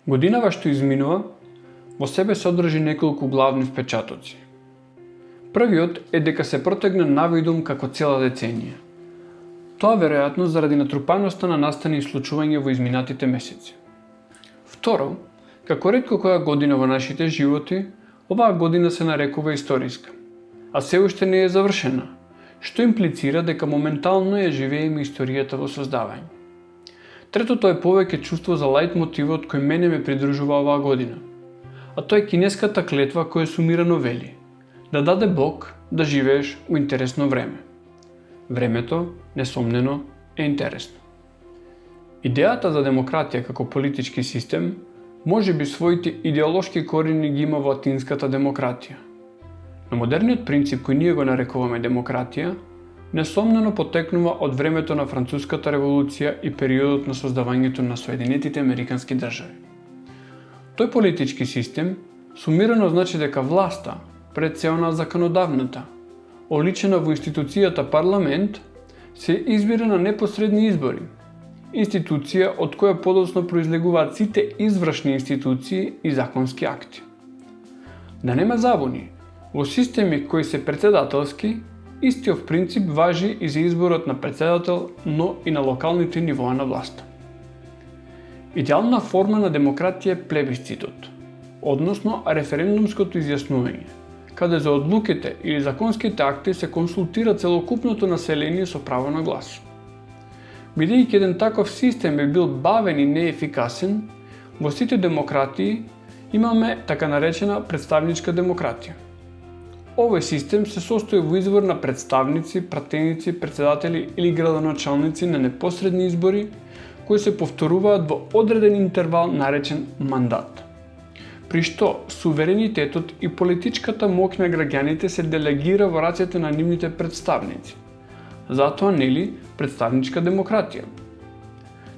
Годинава што изминува, во себе содржи неколку главни впечатоци. Првиот е дека се протегна навидум како цела деценија. Тоа веројатно заради натрупаноста на настани и случувања во изминатите месеци. Второ, како ретко која година во нашите животи, оваа година се нарекува историска, а се уште не е завршена, што имплицира дека моментално ја живееме историјата во создавање. Третото е повеќе чувство за лајт мотивот кој мене ме придружува оваа година, а тоа е кинеската клетва која сумирано вели: да даде Бог да живееш во интересно време. Времето, несомнено, е интересно. Идејата за демократија како политички систем може би своите идеолошки корени ги има во латинската демократија. Но модерниот принцип кој ние го нарекуваме демократија, несомнено потекнува од времето на Француската револуција и периодот на создавањето на Соединетите Американски држави. Тој политички систем сумирано значи дека власта, пред се она законодавната, оличена во институцијата парламент, се избира на непосредни избори, институција од која подоцна произлегуваат сите извршни институции и законски акти. Да нема забуни, во системи кои се председателски, истиот принцип важи и за изборот на председател, но и на локалните нивоа на власта. Идеална форма на демократија е плебисцитот, односно референдумското изјаснување, каде за одлуките или законските акти се консултира целокупното население со право на глас. Бидејќи еден таков систем би бил бавен и неефикасен, во сите демократии имаме така наречена представничка демократија. Овој систем се состои во извор на представници, пратеници, председатели или градоначалници на непосредни избори, кои се повторуваат во одреден интервал наречен мандат, при што суверенитетот и политичката моќ на граѓаните се делегира во рацете на нивните представници. Затоа нели представничка демократија.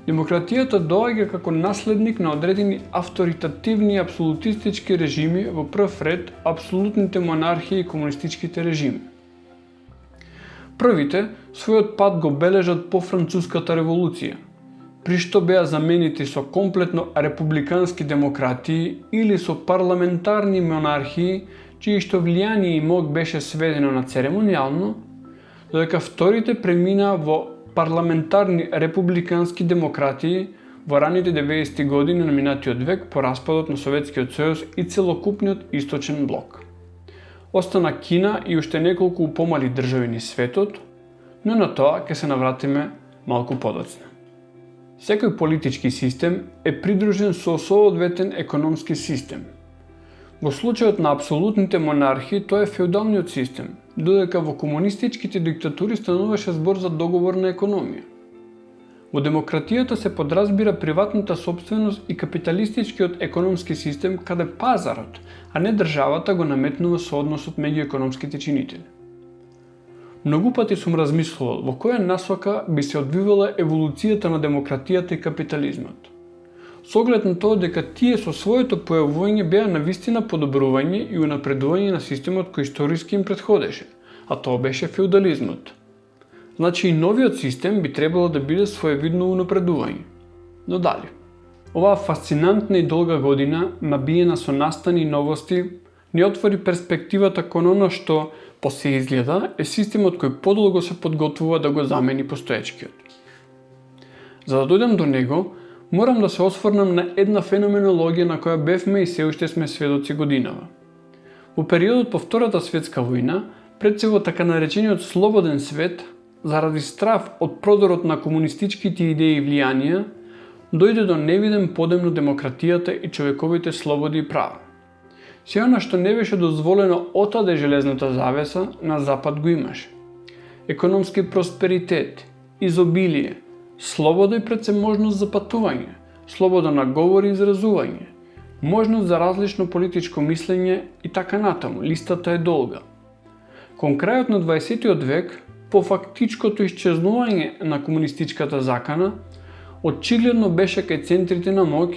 Демократијата доаѓа како наследник на одредени авторитативни и апсолутистички режими, во прв ред апсолутните монархии и комунистичките режими. Првите својот пат го бележат по Француската револуција, при што беа заменити со комплетно републикански демократии или со парламентарни монархии, чие што влијание и моќ беше сведено на церемонијално, додека вторите преминаа во парламентарни републикански демократии во раните 90-ти години на минатиот век по распадот на Советскиот сојуз и целокупниот источен блок. Остана Кина и уште неколку помали држави низ светот, но на тоа ќе се навратиме малку подоцна. Секој политички систем е придружен со соодветен економски систем. Во случајот на апсолутните монархии тоа е феудалниот систем, додека во комунистичките диктатури стануваше збор за договорна економија. Во демократијата се подразбира приватната сопственост и капиталистичкиот економски систем каде пазарот, а не државата го наметнува соодносот меѓу економските чинители. Многу пати сум размислувал во која насока би се одвивала еволуцијата на демократијата и капитализмот. Со оглед на тоа дека тие со своето појавување беа навистина подобрување и унапредување на системот кој историски им претходеше, а тоа беше феудализмот. Значи и новиот систем би требало да биде своевидно унапредување. Но дали? Оваа фасцинантна и долга година, набиена со настани и новости, ни отвори перспективата кон оно што, по се изгледа, е системот кој подолго се подготвува да го замени постоечкиот. За да дојдам до него, морам да се осврнам на една феноменологија на која бевме и се уште сме сведоци годинава. Во периодот по Втората светска војна, пред се во така наречениот слободен свет, заради страв од продорот на комунистичките идеи и влијанија, дојде до невиден подем на демократијата и човековите слободи и права. Се она што не беше дозволено отаде железната завеса, на запад го имаше. Економски просперитет, изобилие, слобода и пред се можност за патување, слобода на говор и изразување, можност за различно политичко мислење и така натаму, листата е долга. Кон крајот на 20-тиот век, по фактичкото исчезнување на комунистичката закана, очигледно беше кај центрите на моќ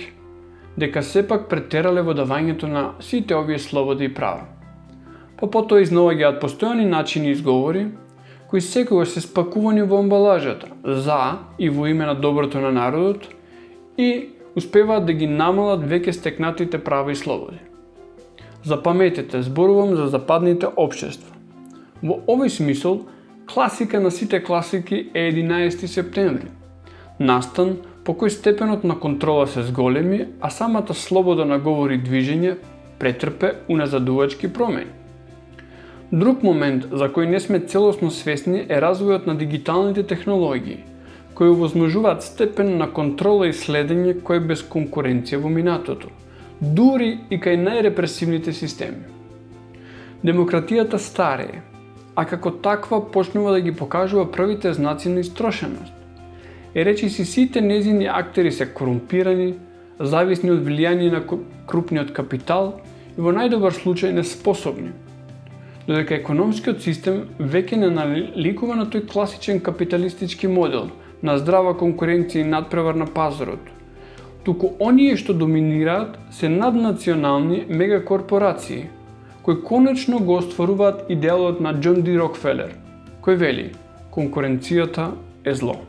дека сепак претерале во давањето на сите овие слободи и права. Потоа изнаоѓаат постојани начини и изговори, кои секогаш се спакувани во амбалажата за и во име на доброто на народот и успеваат да ги намалат веќе стекнатите права и слободи. Запаметете, зборувам за западните општества. Во овој смисол, класика на сите класики е 11 септември. Настан по кој степенот на контрола се зголеми, а самата слобода на говор и движење претрпе уназадувачки промени. Друг момент за кој не сме целосно свесни е развојот на дигиталните технологии, кои овозможуваат степен на контрола и следење кој е без конкуренција во минатото, дури и кај најрепресивните системи. Демократијата старее, а како таква почнува да ги покажува првите знаци на истрошеност. Речиси сите нејзини актери се корумпирани, зависни од влијание на крупниот капитал и во најдобар случај неспособни. Додека економскиот систем веќе не наликува на тој класичен капиталистички модел на здрава конкуренција и надпревар на пазарот, туку оние што доминираат се наднационални мегакорпорации, кои конечно го остваруваат идеалот на Џон Ди Рокфелер, кој вели: конкуренцијата е зло.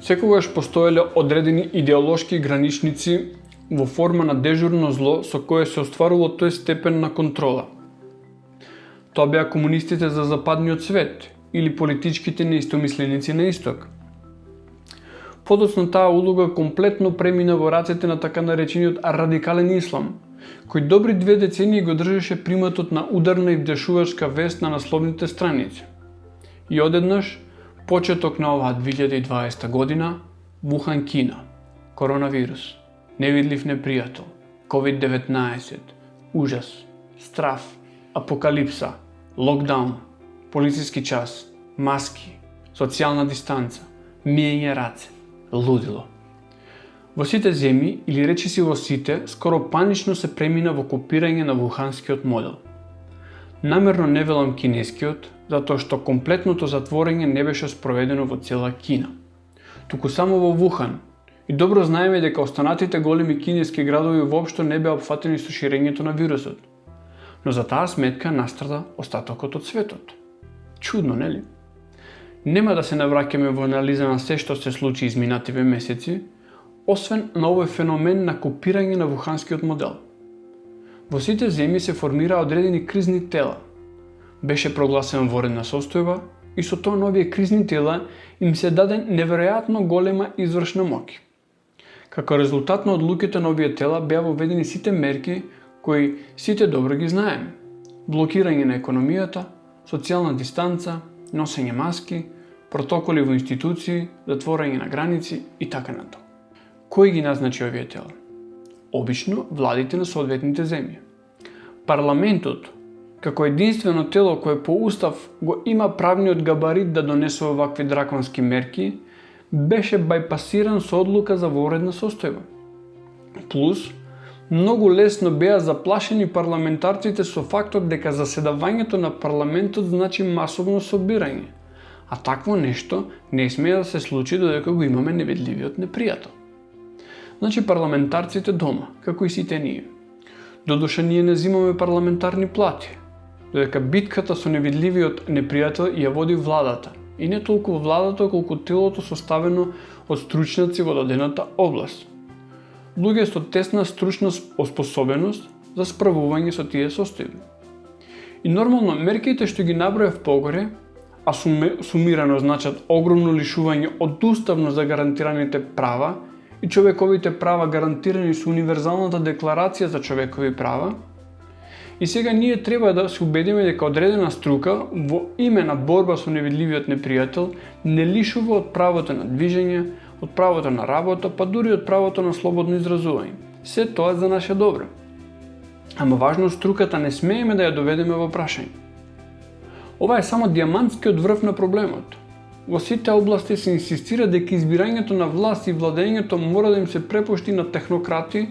Секогаш постоеле одредени идеолошки граничници во форма на дежурно зло со кое се остварувало тој степен на контрола. Тоа беа комунистите за западниот свет или политичките неистомисленици на исток. Подоцна таа улога комплетно премина во рацете на така наречениот радикален ислам, кој добри 2 децении го држеше приматот на ударна и вдешувачка вест на насловните страници. И одеднаш, почеток на оваа 2020 година, Вухан, Кина, коронавирус, невидлив непријател, COVID-19, ужас, страв, апокалипса, локдаун, полициски час, маски, социјална дистанца, миење раце, лудило. Во сите земји, или речиси во сите, скоро панично се премина во копирање на вуханскиот модел. Намерно не велам кинескиот, затоа што комплетното затворање не беше спроведено во цела Кина, туку само во Вухан. И добро знаеме дека останатите големи кинески градови воопшто не беа опфатени со ширењето на вирусот. Но за таа сметка настрада остатокот од светот. Чудно, нели? Нема да се навраќаме во анализа на се што се случи изминативе месеци, освен на овој феномен на копирање на вуханскиот модел. Во сите земји се формираа одредени кризни тела. Беше прогласен воредна состојба и со тоа на овие кризни тела им се даде неверојатно голема извршна моќ. Како резултат на одлуките на овие тела беа воведени сите мерки кои сите добро ги знаеме. Блокирање на економијата, социјална дистанца, носење маски, протоколи во институции, затворање на граници и така натаму. Кој ги назначи овие тела? Обично владите на соодветните земји. Парламентот, како единствено тело кое по устав го има правниот габарит да донесе овакви драконски мерки, беше бајпасиран со одлука за воредна состојба. Плюс, многу лесно беа заплашени парламентарците со фактот дека заседавањето на парламентот значи масовно собирање, а такво нешто не смее да се случи додека го имаме невидливиот непријател. Значи парламентарците дома, како и сите ние. Додуша ние не зимаме парламентарни плати, додека битката со невидливиот непријател ја води владата, и не толку владата колку телото составено од стручњаци во дадената област. Луѓе со тесна стручна оспособеност за справување со тие состојби. И нормално мерките што ги наброев погоре, а сумирано значат огромно лишување од уставно загарантираните права и човековите права гарантирани со Универзалната декларација за човекови права, и сега ние треба да се убедиме дека одредена струка во име на борба со невидливиот непријател не лишува од правото на движење, од правото на работа, па дури од правото на слободно изразување. Се тоа за наше добро. Ама важно, струката не смееме да ја доведеме во прашање. Ова е само диамантскиот врв на проблемот. Во сите области се инсистира дека избирањето на власт и владењето мора да им се препушти на технократи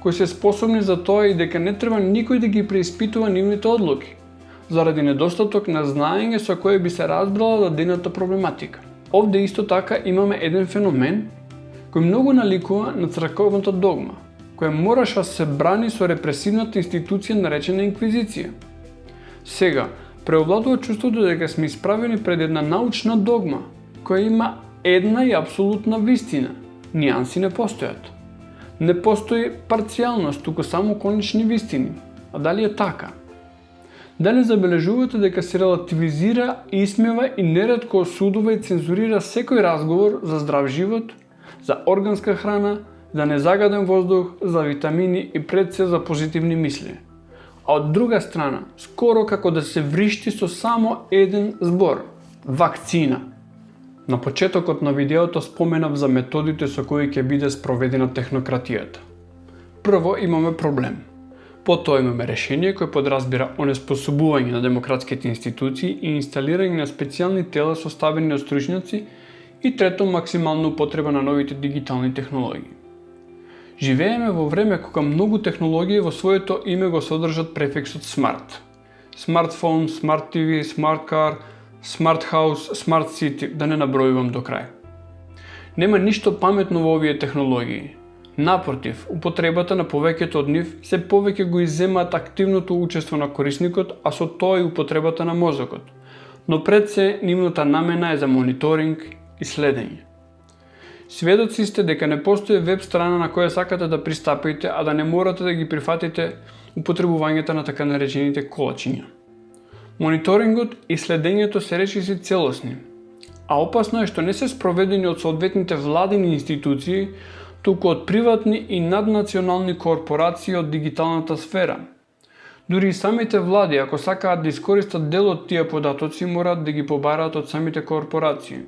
кои се способни за тоа и дека не треба никој да ги преиспитува нивните одлуки, заради недостаток на знаење со кое би се разбрала дадената проблематика. Овде исто така имаме еден феномен кој многу наликува на црковната догма, која мораше да се брани со репресивната институција наречена инквизиција. Сега, преовладува чувството дека сме исправени пред една научна догма, која има една и апсолутна вистина. Нијанси не постојат. Не постои парцијалност, туку само конечни вистини. А дали е така? Дали забележувате дека се релативизира, исмева и неретко осудува и цензурира секој разговор за здрав живот, за органска храна, за незагаден воздух, за витамини и пред се за позитивни мисли. А од друга страна, скоро како да се вришти со само еден збор – вакцина. На почетокот на видеото споменав за методите со кои ќе биде спроведена технократијата. Прво имаме проблем. Потоа имаме решение кој подразбира онеспособување на демократските институции и инсталирање на специјални тела составени од стручњаци и трето максимална употреба на новите дигитални технологии. Живееме во време кога многу технологии во своето име го содржат префиксот смарт. Смартфон, смарт TV, смарт кар, смарт хаус, смарт сити, да не набројувам до крај. Нема ништо паметно во овие технологии. Напротив, употребата на повеќето од нив се повеќе го изземаат активното учество на корисникот, а со тоа и употребата на мозокот. Но пред се, нивната намена е за мониторинг и следење. Сведоци сте дека не постои веб страна на која сакате да пристапите, а да не морате да ги прифатите употребувањето на така наречените колачиња. Мониторингот и следењето се речиси целосни, а опасно е што не се спроведени од соодветните владини институции, туку од приватни и наднационални корпорации од дигиталната сфера. Дури и самите влади, ако сакаат да искористат дел од тие податоци, мораат да ги побараат од самите корпорации.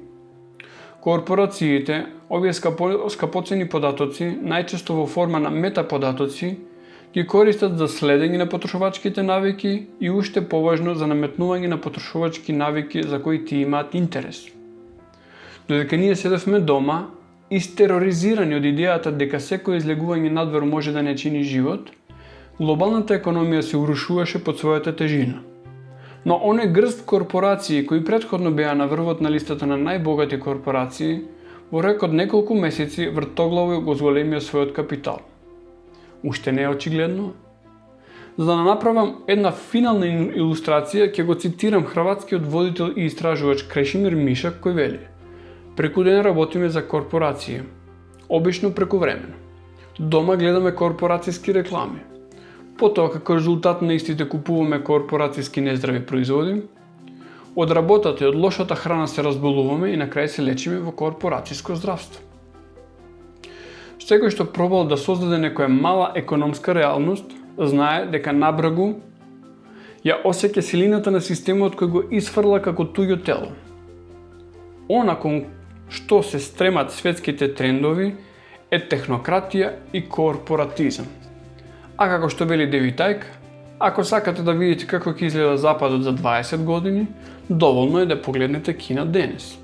Корпорациите, овие скапоцени податоци, најчесто во форма на метаподатоци, ги користат за следење на потрошувачките навики и уште поважно за наметнување на потрошувачки навики за кои ти имаат интерес. Додека ние седевме дома, истероризирани од идејата дека секој излегување надвор може да не чини живот, глобалната економија се урушуваше под својата тежина. Но оне грст корпорации кои претходно беа на врвот на листата на најбогати корпорации, во рек од неколку месеци вртоглаво го зголемија својот капитал. Уште не е очигледно? За да направам една финална илустрација, ќе го цитирам хрватскиот водител и истражувач Крешимир Мишак кој вели: преку ден работиме за корпорација, обично прекувремено. Дома гледаме корпорацијски реклами. Потоа, како резултат на истите купуваме корпорацијски нездрави производи, од работата и од лошата храна се разболуваме и на крај се лечиме во корпорацијско здравство. Секој што пробал да создаде некоја мала економска реалност, знае дека набрагу ја осеќа силината на системот кој го изфрла како туѓо тело. Она кон што се стремат светските трендови е технократија и корпоратизам. А како што вели Деви Тајк, ако сакате да видите како ќе изгледа Западот за 20 години, доволно е да погледнете Кина денес.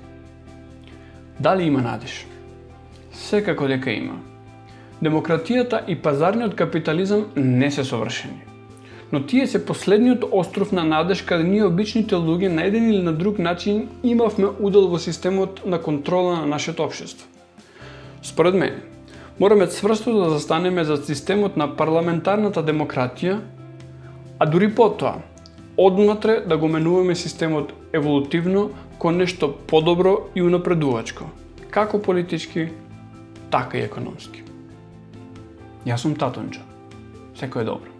Дали има надеж? Секако дека има. Демократијата и пазарниот капитализам не се совршени. Но тие се последниот остров на надеж каде ние обичните луѓе на еден или на друг начин имавме удел во системот на контрола на нашето општество. Според мене, мораме цврсто да застанеме за системот на парламентарната демократија, а дури потоа, однатре да го менуваме системот еволутивно кон нешто подобро и унапредувачко, како политички, така и економски. Јас сум Татонџа. Секој е добро.